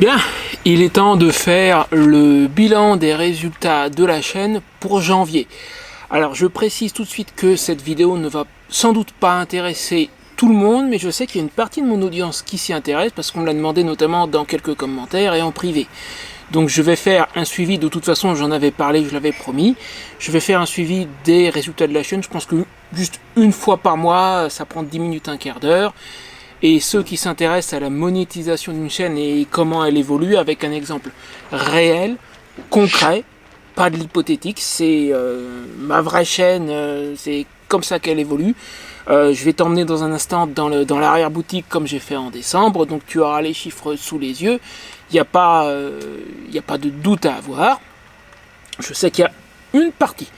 Bien, il est temps de faire le bilan des résultats de la chaîne pour janvier. Alors je précise tout de suite que cette vidéo ne va sans doute pas intéresser tout le monde, mais je sais qu'il y a une partie de mon audience qui s'y intéresse parce qu'on me l'a demandé notamment dans quelques commentaires et en privé. Donc je vais faire un suivi, de toute façon j'en avais parlé, je l'avais promis. Je vais faire un suivi des résultats de la chaîne, je pense que juste une fois par mois, ça prend 10 minutes, un quart d'heure. Et ceux qui s'intéressent à la monétisation d'une chaîne et comment elle évolue avec un exemple réel, concret, pas de l'hypothétique, c'est ma vraie chaîne, c'est comme ça qu'elle évolue. Je vais t'emmener dans un instant dans l'arrière-boutique comme j'ai fait en décembre, donc tu auras les chiffres sous les yeux. Il n'y a pas de doute à avoir. Je sais qu'il y a une partie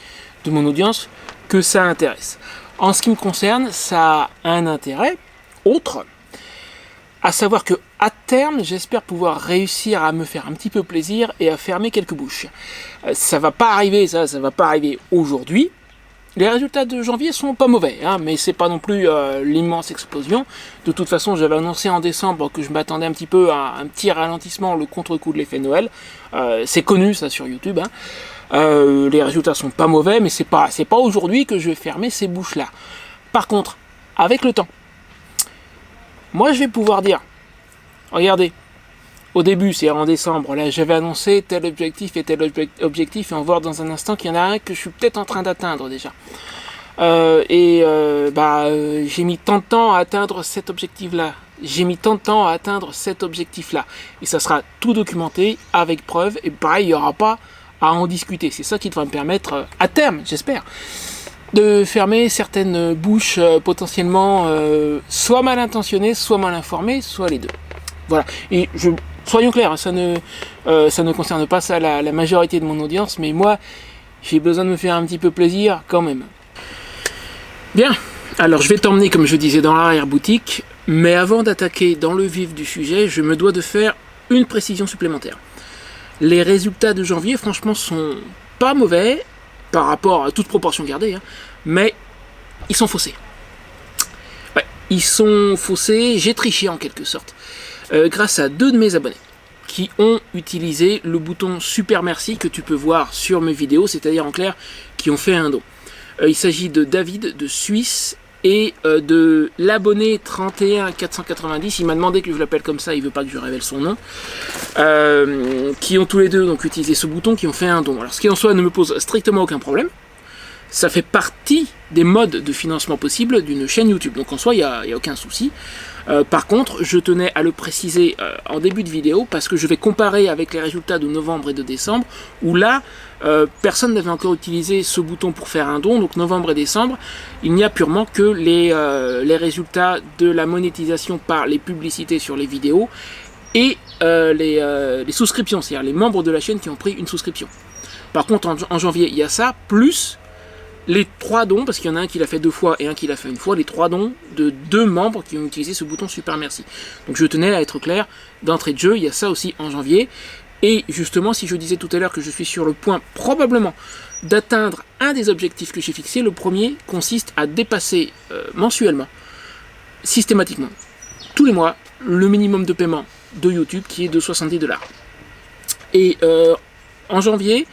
de mon audience que ça intéresse. En ce qui me concerne, ça a un intérêt autre, à savoir que à terme, j'espère pouvoir réussir à me faire un petit peu plaisir et à fermer quelques bouches. Ça va pas arriver, ça va pas arriver aujourd'hui. Les résultats de janvier sont pas mauvais, hein, mais c'est pas non plus l'immense explosion. De toute façon, j'avais annoncé en décembre que je m'attendais un petit peu à un petit ralentissement, le contre-coup de l'effet Noël. C'est connu ça sur YouTube. Hein. Les résultats sont pas mauvais, mais c'est pas aujourd'hui que je vais fermer ces bouches-là. Par contre, avec le temps, moi je vais pouvoir dire, regardez, au début, c'est en décembre, là j'avais annoncé tel objectif et tel objectif, et on va voir dans un instant qu'il y en a un que je suis peut-être en train d'atteindre déjà. J'ai mis tant de temps à atteindre cet objectif-là. J'ai mis tant de temps à atteindre cet objectif-là. Et ça sera tout documenté, avec preuve, et pareil, il n'y aura pas à en discuter. C'est ça qui devrait me permettre, à terme, j'espère, de fermer certaines bouches potentiellement soit mal intentionnées, soit mal informées, soit les deux. Voilà. Et soyons clairs, ça ne concerne pas ça la majorité de mon audience, mais moi, j'ai besoin de me faire un petit peu plaisir quand même. Bien, alors je vais t'emmener, comme je disais, dans l'arrière-boutique, mais avant d'attaquer dans le vif du sujet, je me dois de faire une précision supplémentaire. Les résultats de janvier, franchement, sont pas mauvais, par rapport à toute proportion gardée, hein, mais ils sont faussés. Ouais, ils sont faussés, j'ai triché en quelque sorte, grâce à 2 de mes abonnés qui ont utilisé le bouton super merci que tu peux voir sur mes vidéos, c'est-à-dire en clair, qui ont fait un don. Il s'agit de David de Suisse et de l'abonné 31490, il m'a demandé que je l'appelle comme ça, il veut pas que je révèle son nom, qui ont tous les deux donc utilisé ce bouton, qui ont fait un don. Alors ce qui en soi ne me pose strictement aucun problème, ça fait partie des modes de financement possibles d'une chaîne YouTube, donc en soi il n'y a aucun souci. Par contre, je tenais à le préciser en début de vidéo parce que je vais comparer avec les résultats de novembre et de décembre où là, personne n'avait encore utilisé ce bouton pour faire un don, donc novembre et décembre, il n'y a purement que les résultats de la monétisation par les publicités sur les vidéos et les souscriptions, c'est-à-dire les membres de la chaîne qui ont pris une souscription. Par contre, en janvier, il y a ça, plus les 3 dons, parce qu'il y en a un qui l'a fait 2 fois et un qui l'a fait 1 fois, les 3 dons de 2 membres qui ont utilisé ce bouton super merci. Donc je tenais à être clair, d'entrée de jeu, il y a ça aussi en janvier. Et justement, si je disais tout à l'heure que je suis sur le point probablement d'atteindre un des objectifs que j'ai fixé, le premier consiste à dépasser mensuellement, systématiquement, tous les mois, le minimum de paiement de YouTube qui est de 70 $. Et en janvier,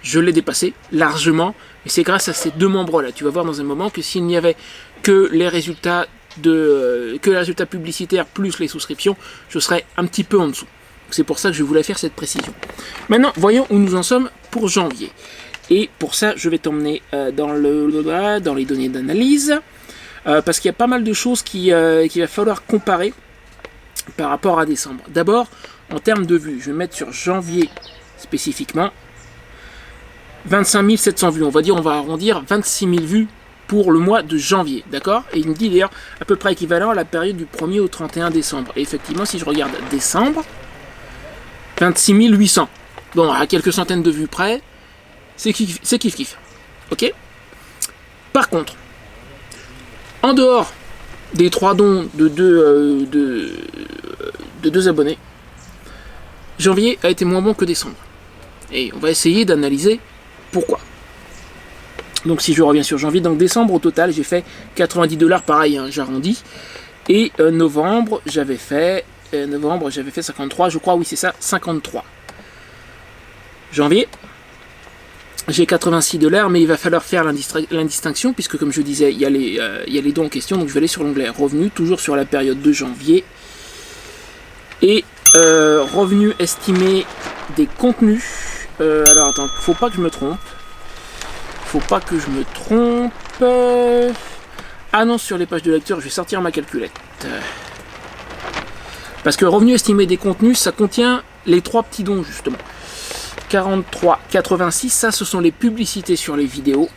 je l'ai dépassé largement, et c'est grâce à ces 2 membres-là. Tu vas voir dans un moment que s'il n'y avait que les résultats publicitaires plus les souscriptions, je serais un petit peu en dessous. C'est pour ça que je voulais faire cette précision. Maintenant, voyons où nous en sommes pour janvier. Et pour ça, je vais t'emmener dans les données d'analyse, parce qu'il y a pas mal de choses qu'il va falloir comparer par rapport à décembre. D'abord, en termes de vues, je vais mettre sur janvier spécifiquement 25 700 vues, on va arrondir 26 000 vues pour le mois de janvier, d'accord? Et il me dit d'ailleurs à peu près équivalent à la période du 1er au 31 décembre. Et effectivement, si je regarde décembre, 26 800. Bon, à quelques centaines de vues près, c'est kiff. Ok? Par contre, en dehors des 3 dons de 2 abonnés, janvier a été moins bon que décembre. Et on va essayer d'analyser pourquoi. Donc si je reviens sur janvier, donc décembre au total j'ai fait 90 $, pareil, hein, j'arrondis. Et novembre j'avais fait novembre, j'avais fait 53, je crois, oui c'est ça, 53. Janvier, j'ai 86 $, mais il va falloir faire l'indistinction, puisque comme je disais, il y a les dons en question, donc je vais aller sur l'onglet revenus, toujours sur la période de janvier. Et revenus estimés des contenus. Alors attends, faut pas que je me trompe. Annonce sur les pages de lecture, je vais sortir ma calculette. Parce que revenu estimé des contenus, ça contient les 3 petits dons justement. 43,86, ça ce sont les publicités sur les vidéos.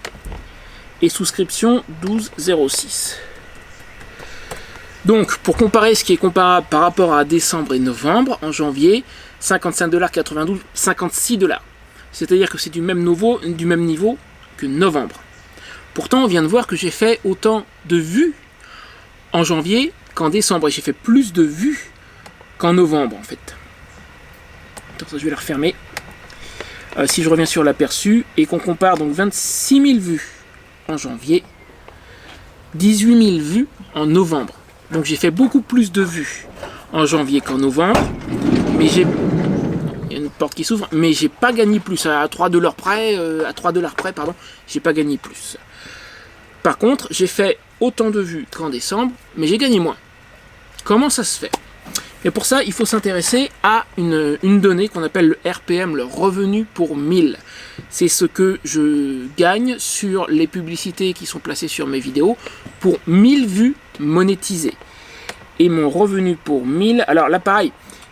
Et souscription 12,06. Donc pour comparer ce qui est comparable par rapport à décembre et novembre, en janvier, 55,92 $, 56 $. C'est-à-dire que c'est du même niveau que novembre. Pourtant, on vient de voir que j'ai fait autant de vues en janvier qu'en décembre. Et j'ai fait plus de vues qu'en novembre, en fait. Attends, ça, je vais la refermer. Si je reviens sur l'aperçu et qu'on compare donc 26 000 vues en janvier, 18 000 vues en novembre. Donc j'ai fait beaucoup plus de vues en janvier qu'en novembre. Mais il y a une porte qui s'ouvre, mais j'ai pas gagné plus. À 3 $ près, j'ai pas gagné plus. Par contre, j'ai fait autant de vues qu'en décembre, mais j'ai gagné moins. Comment ça se fait? Et pour ça, il faut s'intéresser à une donnée qu'on appelle le RPM, le revenu pour 1000. C'est ce que je gagne sur les publicités qui sont placées sur mes vidéos pour 1000 vues monétisées. Et mon revenu pour 1000, alors là pareil,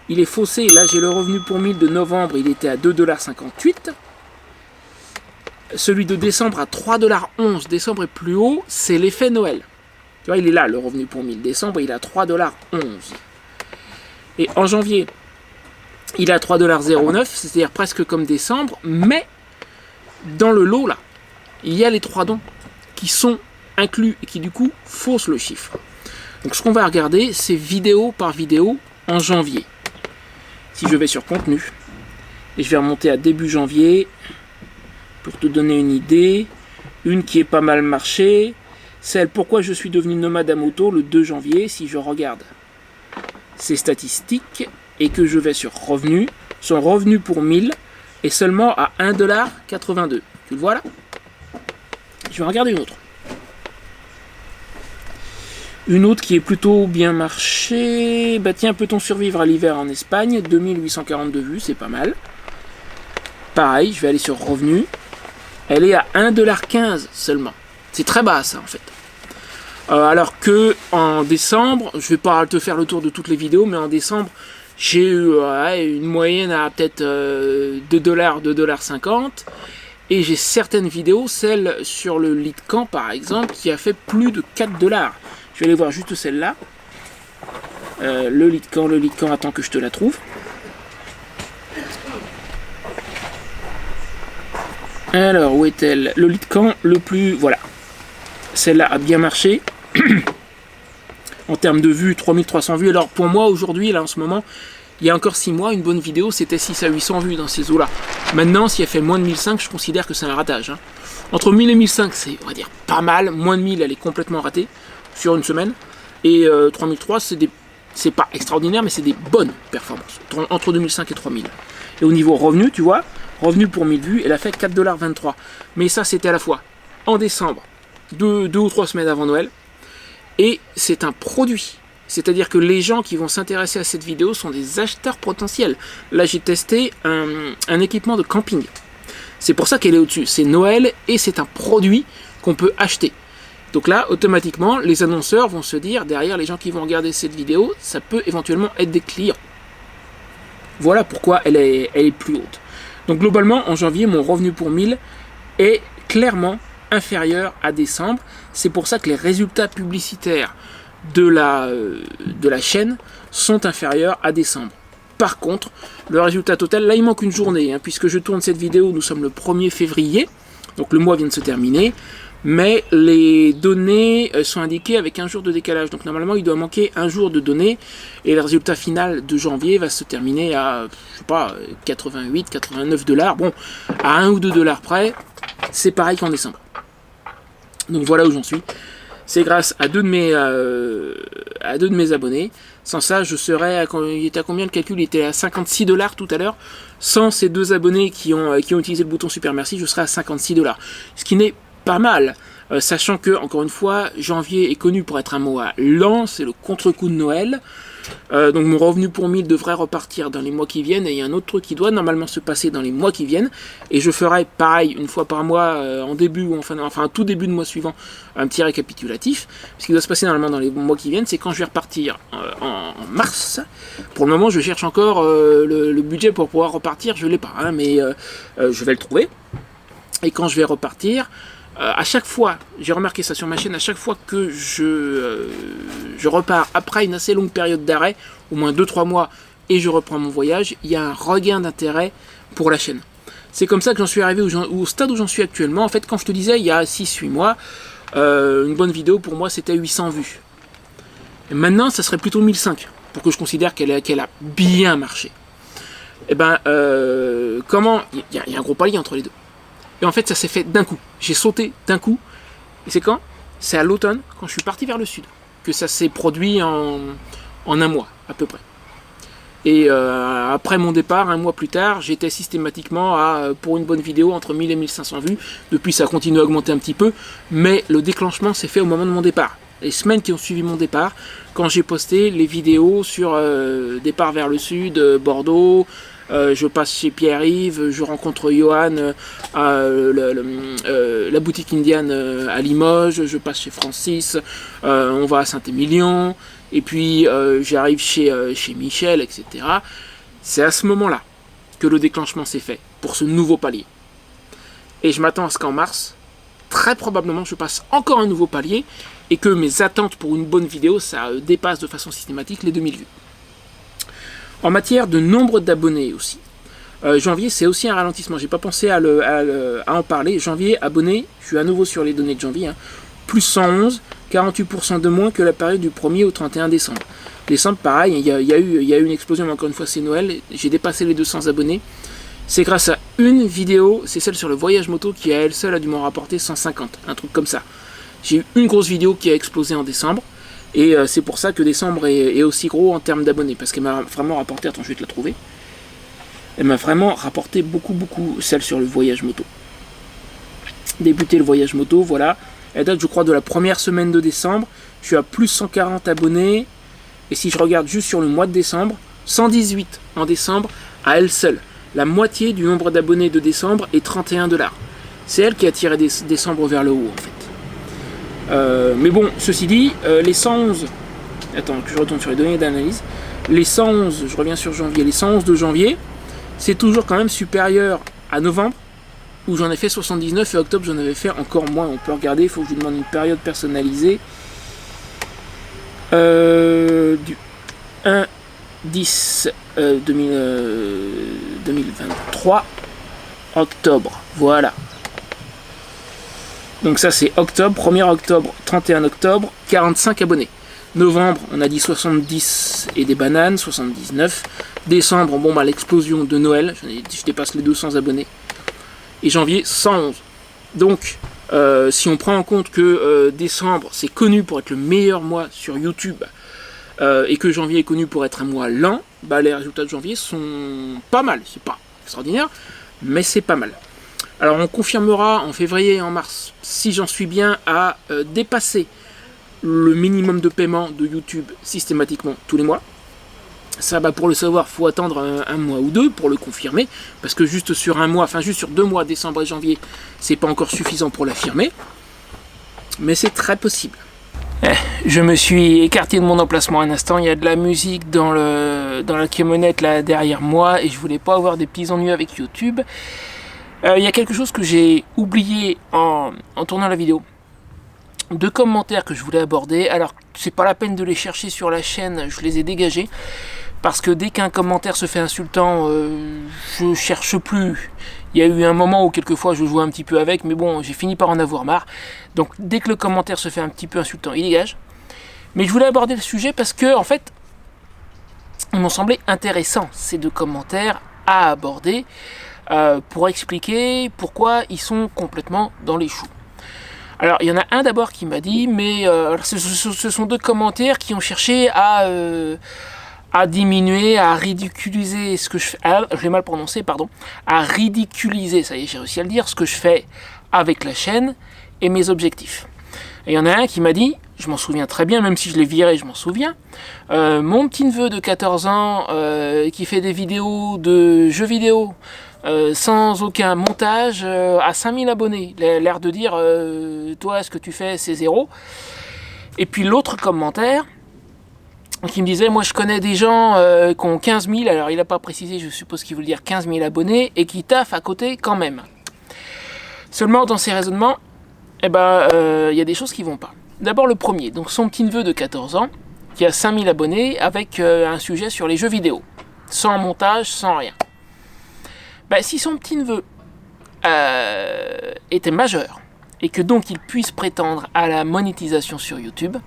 il est faussé. Là j'ai le revenu pour 1000 de novembre, il était à 2,58 $. Celui de décembre à 3,11 $. Décembre est plus haut, c'est l'effet Noël. Tu vois, il est là le revenu pour 1000. Décembre, il est à 3,11 $. Et en janvier, il est à 3,09 $, c'est-à-dire presque comme décembre, mais dans le lot là, il y a les 3 dons qui sont inclus et qui du coup faussent le chiffre. Donc ce qu'on va regarder, c'est vidéo par vidéo en janvier. Si je vais sur contenu, et je vais remonter à début janvier, pour te donner une idée, une qui est pas mal marché, celle pourquoi je suis devenu nomade à moto le 2 janvier, si je regarde ces statistiques, et que je vais sur revenu, son revenu pour 1000 est seulement à 1,82 $. Tu le vois là? Je vais regarder une autre. Une autre qui est plutôt bien marchée. Bah tiens, peut-on survivre à l'hiver en Espagne? 2842 vues, c'est pas mal. Pareil, je vais aller sur revenu. Elle est à 1,15 $ seulement. C'est très bas ça en fait. Alors que en décembre, je vais pas te faire le tour de toutes les vidéos, mais en décembre, j'ai eu une moyenne à peut-être 2 $, 2,50 $. Et j'ai certaines vidéos, celle sur le lit de camp par exemple, qui a fait plus de 4 $. Je vais aller voir juste celle-là. Le lit de camp, attends que je te la trouve. Alors, où est-elle? Le lit de camp le plus... Voilà. Celle-là a bien marché. En termes de vues, 3300 vues. Alors, pour moi, aujourd'hui, là, en ce moment, il y a encore 6 mois, une bonne vidéo, c'était 6 à 800 vues dans ces eaux-là. Maintenant, si elle fait moins de 1005, je considère que c'est un ratage. Hein. Entre 1000 et 1005, c'est, on va dire, pas mal. Moins de 1000, elle est complètement ratée sur une semaine. Et 3003, c'est pas extraordinaire, mais c'est des bonnes performances. Entre 2005 et 3000. Et au niveau revenu, tu vois, revenu pour 1000 vues, elle a fait 4,23 $. Mais ça, c'était à la fois en décembre, 2 ou 3 semaines avant Noël. Et c'est un produit. C'est-à-dire que les gens qui vont s'intéresser à cette vidéo sont des acheteurs potentiels. Là, j'ai testé un équipement de camping. C'est pour ça qu'elle est au-dessus. C'est Noël et c'est un produit qu'on peut acheter. Donc là, automatiquement, les annonceurs vont se dire, derrière les gens qui vont regarder cette vidéo, ça peut éventuellement être des clients. Voilà pourquoi elle est plus haute. Donc globalement, en janvier, mon revenu pour 1000 est clairement inférieur à décembre. C'est pour ça que les résultats publicitaires de la chaîne sont inférieurs à décembre. Par contre, le résultat total, là il manque une journée, hein, puisque je tourne cette vidéo, nous sommes le 1er février, donc le mois vient de se terminer, mais les données sont indiquées avec un jour de décalage. Donc normalement, il doit manquer un jour de données, et le résultat final de janvier va se terminer à, je sais pas, 88, 89 $. Bon, à 1 ou 2 $ près, c'est pareil qu'en décembre. Donc voilà où j'en suis. C'est grâce à deux de mes abonnés. Sans ça, je serais il était à combien le calcul? Il était à 56 $ tout à l'heure. Sans ces deux abonnés qui ont utilisé le bouton super merci, je serais à 56 $. Ce qui n'est pas mal. Sachant que, encore une fois, janvier est connu pour être un mois lent, c'est le contre-coup de Noël. Donc mon revenu pour 1000 devrait repartir dans les mois qui viennent, et il y a un autre truc qui doit normalement se passer dans les mois qui viennent, et je ferai pareil une fois par mois en début ou enfin tout début de mois suivant, un petit récapitulatif. Ce qui doit se passer normalement dans les mois qui viennent, c'est quand je vais repartir en mars. Pour le moment je cherche encore le budget pour pouvoir repartir, je l'ai pas, hein, mais je vais le trouver. Et quand je vais repartir, à chaque fois, j'ai remarqué ça sur ma chaîne, à chaque fois que je repars après une assez longue période d'arrêt, au moins 2-3 mois, et je reprends mon voyage, il y a un regain d'intérêt pour la chaîne. C'est comme ça que j'en suis arrivé au stade où j'en suis actuellement. En fait, quand je te disais, il y a 6-8 mois, une bonne vidéo pour moi c'était 800 vues. Et maintenant, ça serait plutôt 1005, pour que je considère qu'elle a bien marché. Et ben, comment... Il y a un gros palier entre les deux. Et en fait, ça s'est fait d'un coup. J'ai sauté d'un coup. Et c'est quand? C'est à l'automne, quand je suis parti vers le sud, que ça s'est produit en un mois, à peu près. Et après mon départ, un mois plus tard, j'étais systématiquement pour une bonne vidéo, entre 1000 et 1500 vues. Depuis, ça continue à augmenter un petit peu. Mais le déclenchement s'est fait au moment de mon départ. Les semaines qui ont suivi mon départ, quand j'ai posté les vidéos sur départ vers le sud, Bordeaux... je passe chez Pierre-Yves, je rencontre Johan à la boutique indienne à Limoges, je passe chez Francis, on va à Saint-Émilion, et puis j'arrive chez Michel, etc. C'est à ce moment-là que le déclenchement s'est fait pour ce nouveau palier. Et je m'attends à ce qu'en mars, très probablement, je passe encore un nouveau palier et que mes attentes pour une bonne vidéo, ça dépasse de façon systématique les 2000 vues. En matière de nombre d'abonnés aussi, janvier c'est aussi un ralentissement, j'ai pas pensé à en parler. Janvier, abonnés, je suis à nouveau sur les données de janvier, hein, plus 111, 48% de moins que la période du 1er au 31 décembre. Décembre, pareil, il y a eu une explosion, mais encore une fois c'est Noël, j'ai dépassé les 200 abonnés. C'est grâce à une vidéo, c'est celle sur le voyage moto qui à elle seule a dû m'en rapporter 150, un truc comme ça. J'ai eu une grosse vidéo qui a explosé en décembre. Et c'est pour ça que décembre est aussi gros en termes d'abonnés, parce qu'elle m'a vraiment rapporté, attends je vais te la trouver, elle m'a vraiment rapporté beaucoup, celle sur le voyage moto. Débuter le voyage moto, voilà, elle date je crois de la première semaine de décembre, je suis à plus 140 abonnés, et si je regarde juste sur le mois de décembre, 118 en décembre à elle seule. La moitié du nombre d'abonnés de décembre est 31 $. C'est elle qui a tiré décembre vers le haut en fait. Mais bon, ceci dit, les 111, attends que je retourne sur les données d'analyse, les 111, je reviens sur janvier, les 111 de janvier, c'est toujours quand même supérieur à novembre, où j'en ai fait 79, et octobre j'en avais fait encore moins. On peut regarder, il faut que je lui demande une période personnalisée, du 1-10 2023, octobre, voilà. Donc ça c'est octobre, 1er octobre, 31 octobre, 45 abonnés. Novembre, on a dit 70 et des bananes, 79. Décembre, bon bah l'explosion de Noël, je dépasse les 200 abonnés. Et janvier, 111. Donc, si on prend en compte que décembre, c'est connu pour être le meilleur mois sur YouTube, et que janvier est connu pour être un mois lent, bah les résultats de janvier sont pas mal. C'est pas extraordinaire, mais c'est pas mal. Alors on confirmera en février et en mars, si j'en suis bien, à dépasser le minimum de paiement de YouTube systématiquement tous les mois. Ça, bah, pour le savoir, il faut attendre un mois ou deux pour le confirmer, parce que juste sur un mois, enfin juste sur 2 mois, décembre et janvier, c'est pas encore suffisant pour l'affirmer, mais c'est très possible. Je me suis écarté de mon emplacement un instant, il y a de la musique dans la camionnette là derrière moi, et je voulais pas avoir des petits ennuis avec YouTube. Il y a quelque chose que j'ai oublié en tournant la vidéo. 2 commentaires que je voulais aborder. Alors, c'est pas la peine de les chercher sur la chaîne, je les ai dégagés. Parce que dès qu'un commentaire se fait insultant, je cherche plus. Il y a eu un moment où quelquefois je jouais un petit peu avec, mais bon, j'ai fini par en avoir marre. Donc, dès que le commentaire se fait un petit peu insultant, il dégage. Mais je voulais aborder le sujet parce que, en fait, ils m'ont semblé intéressants, ces 2 commentaires à aborder. Pour expliquer pourquoi ils sont complètement dans les choux. Alors, il y en a un d'abord qui m'a dit, mais ce sont deux commentaires qui ont cherché à diminuer, à ridiculiser ce que je fais. Ah, je l'ai mal prononcé, pardon. À ridiculiser, ça y est, j'ai réussi à le dire, ce que je fais avec la chaîne et mes objectifs. Et il y en a un qui m'a dit, je m'en souviens très bien, même si je l'ai viré, je m'en souviens, mon petit neveu de 14 ans qui fait des vidéos de jeux vidéo sans aucun montage à 5000 abonnés. L'air de dire, toi, ce que tu fais, c'est zéro. Et puis l'autre commentaire qui me disait, moi je connais des gens qui ont 15 000, alors il n'a pas précisé, je suppose qu'il veut dire 15 000 abonnés, et qui taffent à côté quand même. Seulement dans ces raisonnements, il y a des choses qui vont pas. D'abord le premier, donc son petit neveu de 14 ans, qui a 5000 abonnés, avec un sujet sur les jeux vidéo, sans montage, sans rien. Si son petit neveu était majeur, et que donc il puisse prétendre à la monétisation sur YouTube,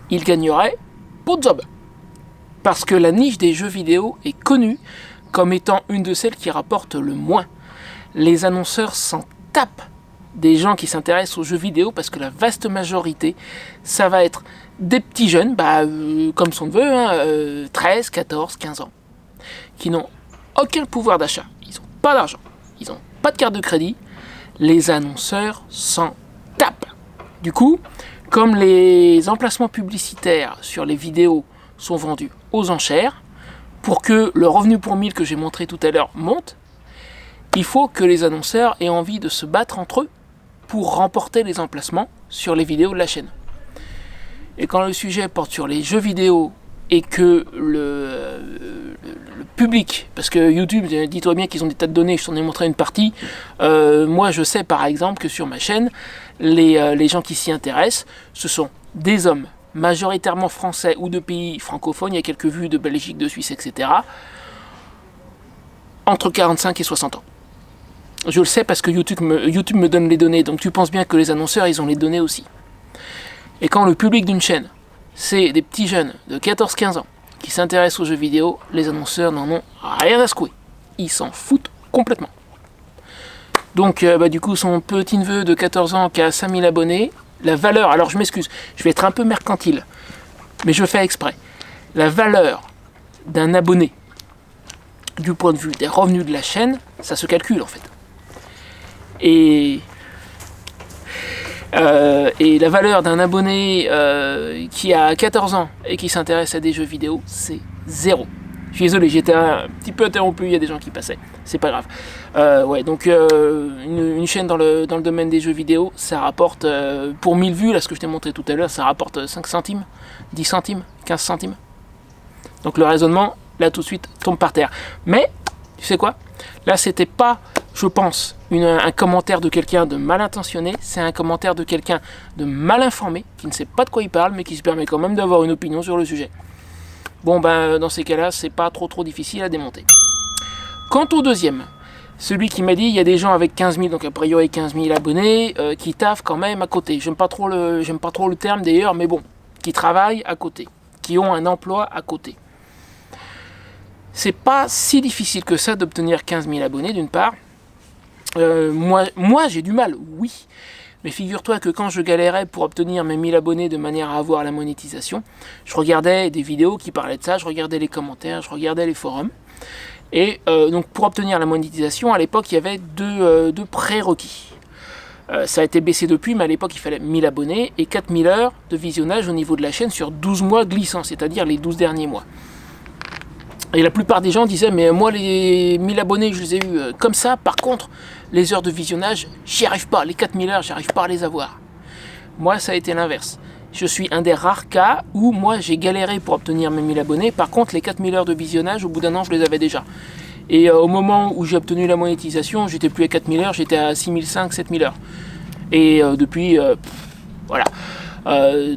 il gagnerait pour job. Parce que la niche des jeux vidéo est connue comme étant une de celles qui rapporte le moins. Les annonceurs s'en tapent des gens qui s'intéressent aux jeux vidéo parce que la vaste majorité, ça va être des petits jeunes, comme son neveu, 13, 14, 15 ans, qui n'ont aucun pouvoir d'achat. Ils n'ont pas d'argent, ils n'ont pas de carte de crédit. Les annonceurs s'en tapent. Du coup, comme les emplacements publicitaires sur les vidéos sont vendus aux enchères, pour que le revenu pour 1000 que j'ai montré tout à l'heure monte, il faut que les annonceurs aient envie de se battre entre eux pour remporter les emplacements sur les vidéos de la chaîne. Et quand le sujet porte sur les jeux vidéo et que le public, parce que YouTube, dis-toi bien qu'ils ont des tas de données, je t'en ai montré une partie, moi je sais par exemple que sur ma chaîne, les gens qui s'y intéressent, ce sont des hommes majoritairement français ou de pays francophones, il y a quelques vues de Belgique, de Suisse, etc., entre 45 et 60 ans. Je le sais parce que YouTube me donne les données, donc tu penses bien que les annonceurs, ils ont les données aussi. Et quand le public d'une chaîne, c'est des petits jeunes de 14-15 ans qui s'intéressent aux jeux vidéo, les annonceurs n'en ont rien à secouer. Ils s'en foutent complètement. Donc du coup, son petit neveu de 14 ans qui a 5000 abonnés, la valeur, alors je m'excuse, je vais être un peu mercantile, mais je fais exprès. La valeur d'un abonné, du point de vue des revenus de la chaîne, ça se calcule en fait. Et la valeur d'un abonné qui a 14 ans et qui s'intéresse à des jeux vidéo, c'est zéro. Je suis désolé, j'étais un petit peu interrompu, il y a des gens qui passaient, c'est pas grave. Donc une chaîne dans le domaine des jeux vidéo, ça rapporte, pour 1000 vues, là ce que je t'ai montré tout à l'heure, ça rapporte 5 centimes, 10 centimes, 15 centimes. Donc le raisonnement, là tout de suite, tombe par terre. Mais, tu sais quoi? Là c'était pas, je pense, un commentaire de quelqu'un de mal intentionné, c'est un commentaire de quelqu'un de mal informé, qui ne sait pas de quoi il parle, mais qui se permet quand même d'avoir une opinion sur le sujet. Bon dans ces cas-là, c'est pas trop difficile à démonter. Quant au deuxième, celui qui m'a dit, il y a des gens avec 15 000, donc a priori 15 000 abonnés, qui taffent quand même à côté. J'aime pas trop le terme d'ailleurs, mais bon, qui travaillent à côté, qui ont un emploi à côté. C'est pas si difficile que ça d'obtenir 15 000 abonnés d'une part. Moi j'ai du mal, oui. Mais figure-toi que quand je galérais pour obtenir mes 1000 abonnés de manière à avoir la monétisation, je regardais des vidéos qui parlaient de ça, je regardais les commentaires, je regardais les forums. Et donc pour obtenir la monétisation, à l'époque, il y avait deux prérequis. Ça a été baissé depuis, mais à l'époque, il fallait 1000 abonnés et 4000 heures de visionnage au niveau de la chaîne sur 12 mois glissants, c'est-à-dire les 12 derniers mois. Et la plupart des gens disaient, mais moi, les 1000 abonnés, je les ai eus comme ça. Par contre, les heures de visionnage, j'y arrive pas. Les 4000 heures, j'arrive pas à les avoir. Moi, ça a été l'inverse. Je suis un des rares cas où moi, j'ai galéré pour obtenir mes 1000 abonnés. Par contre, les 4000 heures de visionnage, au bout d'un an, je les avais déjà. Et au moment où j'ai obtenu la monétisation, j'étais plus à 4000 heures, j'étais à 6500, 7000 heures. Et depuis, voilà.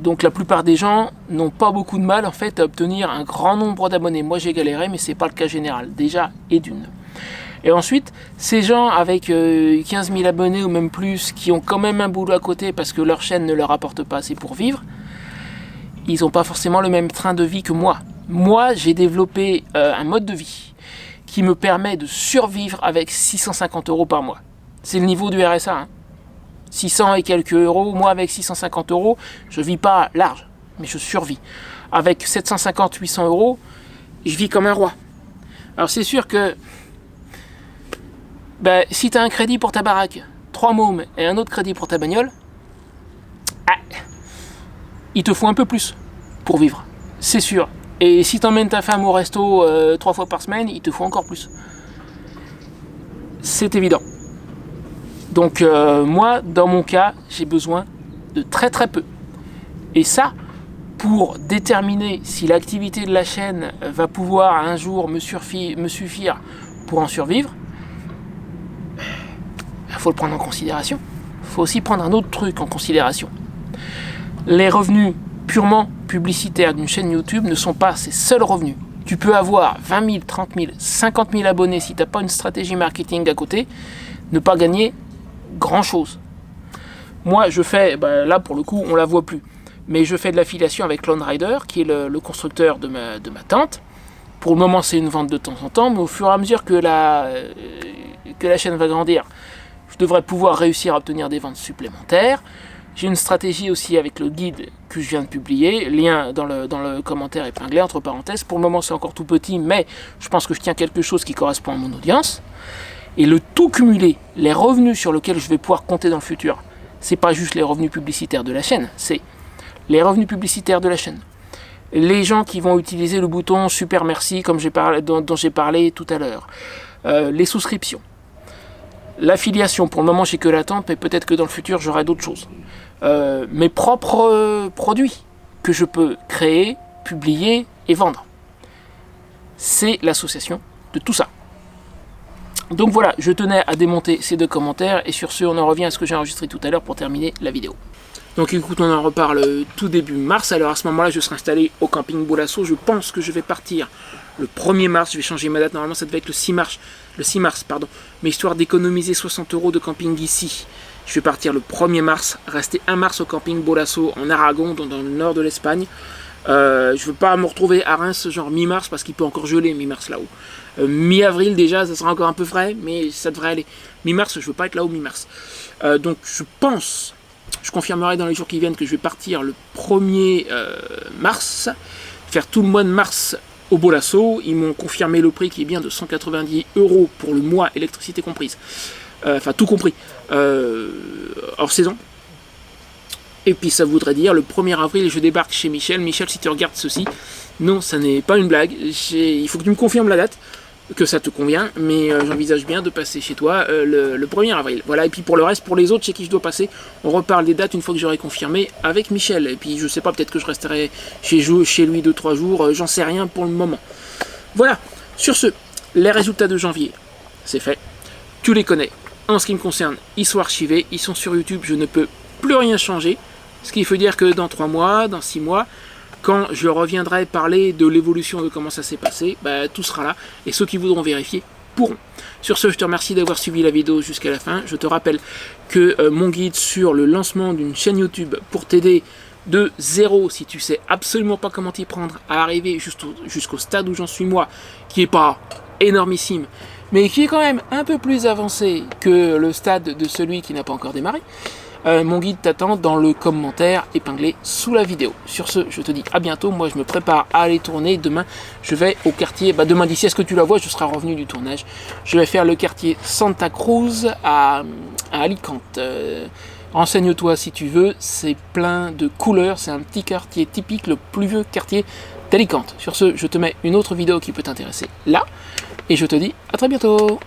Donc la plupart des gens n'ont pas beaucoup de mal en fait à obtenir un grand nombre d'abonnés. Moi j'ai galéré, mais c'est pas le cas général, déjà et d'une. Et ensuite, ces gens avec 15 000 abonnés ou même plus, qui ont quand même un boulot à côté parce que leur chaîne ne leur apporte pas assez pour vivre, ils n'ont pas forcément le même train de vie que moi. Moi j'ai développé un mode de vie qui me permet de survivre avec 650 € par mois. C'est le niveau du RSA, hein. 600 et quelques euros, moi avec 650 euros, je vis pas large, mais je survis. Avec 750-800 euros, je vis comme un roi. Alors c'est sûr que si tu as un crédit pour ta baraque, 3 mômes et un autre crédit pour ta bagnole, il te faut un peu plus pour vivre, c'est sûr. Et si tu emmènes ta femme au resto 3 fois par semaine, il te faut encore plus. C'est évident. Donc moi, dans mon cas, j'ai besoin de très très peu. Et ça, pour déterminer si l'activité de la chaîne va pouvoir un jour me suffire pour en survivre, il faut le prendre en considération. Il faut aussi prendre un autre truc en considération. Les revenus purement publicitaires d'une chaîne YouTube ne sont pas ses seuls revenus. Tu peux avoir 20 000, 30 000, 50 000 abonnés si tu n'as pas une stratégie marketing à côté, ne pas gagner grand-chose. Moi, je fais, là pour le coup, on la voit plus, mais je fais de l'affiliation avec Lone Rider, qui est le constructeur de ma tente. Pour le moment, c'est une vente de temps en temps, mais au fur et à mesure que la chaîne va grandir, je devrais pouvoir réussir à obtenir des ventes supplémentaires. J'ai une stratégie aussi avec le guide que je viens de publier, lien dans le commentaire épinglé, entre parenthèses. Pour le moment, c'est encore tout petit, mais je pense que je tiens quelque chose qui correspond à mon audience. Et le tout cumulé, les revenus sur lesquels je vais pouvoir compter dans le futur, c'est pas juste les revenus publicitaires de la chaîne, c'est les revenus publicitaires de la chaîne. Les gens qui vont utiliser le bouton super merci comme dont j'ai parlé tout à l'heure. Les souscriptions. L'affiliation, pour le moment j'ai que la tente, mais peut-être que dans le futur j'aurai d'autres choses. Mes propres produits que je peux créer, publier et vendre. C'est l'association de tout ça. Donc voilà, je tenais à démonter ces 2 commentaires et sur ce on en revient à ce que j'ai enregistré tout à l'heure pour terminer la vidéo. Donc écoute, on en reparle tout début mars. Alors à ce moment-là, je serai installé au camping Bolasso. Je pense que je vais partir le 1er mars. Je vais changer ma date. Normalement, ça devait être le 6 mars. Mais histoire d'économiser 60 € de camping ici, je vais partir le 1er mars, rester 1 mars au camping Bolasso en Aragon, dans le nord de l'Espagne. Je ne veux pas me retrouver à Reims genre mi-mars parce qu'il peut encore geler mi-mars là-haut. Mi-avril déjà, ça sera encore un peu frais, mais ça devrait aller. Mi-mars, je ne veux pas être là-haut mi-mars. Donc je pense... Je confirmerai dans les jours qui viennent que je vais partir le 1er mars, faire tout le mois de mars au Bolasso. Ils m'ont confirmé le prix qui est bien de 190 € pour le mois, électricité comprise. Enfin, tout compris, hors saison. Et puis ça voudrait dire le 1er avril, je débarque chez Michel. Michel, si tu regardes ceci, non, ça n'est pas une blague. Il faut que tu me confirmes la date, que ça te convient, mais j'envisage bien de passer chez toi le 1er avril. Voilà, et puis pour le reste, pour les autres chez qui je dois passer, on reparle des dates une fois que j'aurai confirmé avec Michel. Et puis je sais pas, peut-être que je resterai chez lui 2-3 jours, j'en sais rien pour le moment. Voilà, sur ce, les résultats de janvier, c'est fait. Tu les connais. En ce qui me concerne, ils sont archivés, ils sont sur YouTube, je ne peux plus rien changer. Ce qui veut dire que dans 3 mois, dans 6 mois, quand je reviendrai parler de l'évolution de comment ça s'est passé, tout sera là, et ceux qui voudront vérifier pourront. Sur ce, je te remercie d'avoir suivi la vidéo jusqu'à la fin. Je te rappelle que mon guide sur le lancement d'une chaîne YouTube pour t'aider de zéro, si tu sais absolument pas comment t'y prendre, à arriver jusqu'au stade où j'en suis moi, qui est pas énormissime, mais qui est quand même un peu plus avancé que le stade de celui qui n'a pas encore démarré, mon guide t'attend dans le commentaire épinglé sous la vidéo. Sur ce, je te dis à bientôt. Moi, je me prépare à aller tourner. Demain, je vais au quartier. Demain, d'ici à ce que tu la vois, je serai revenu du tournage. Je vais faire le quartier Santa Cruz à Alicante. Renseigne-toi si tu veux. C'est plein de couleurs. C'est un petit quartier typique, le plus vieux quartier d'Alicante. Sur ce, je te mets une autre vidéo qui peut t'intéresser là. Et je te dis à très bientôt.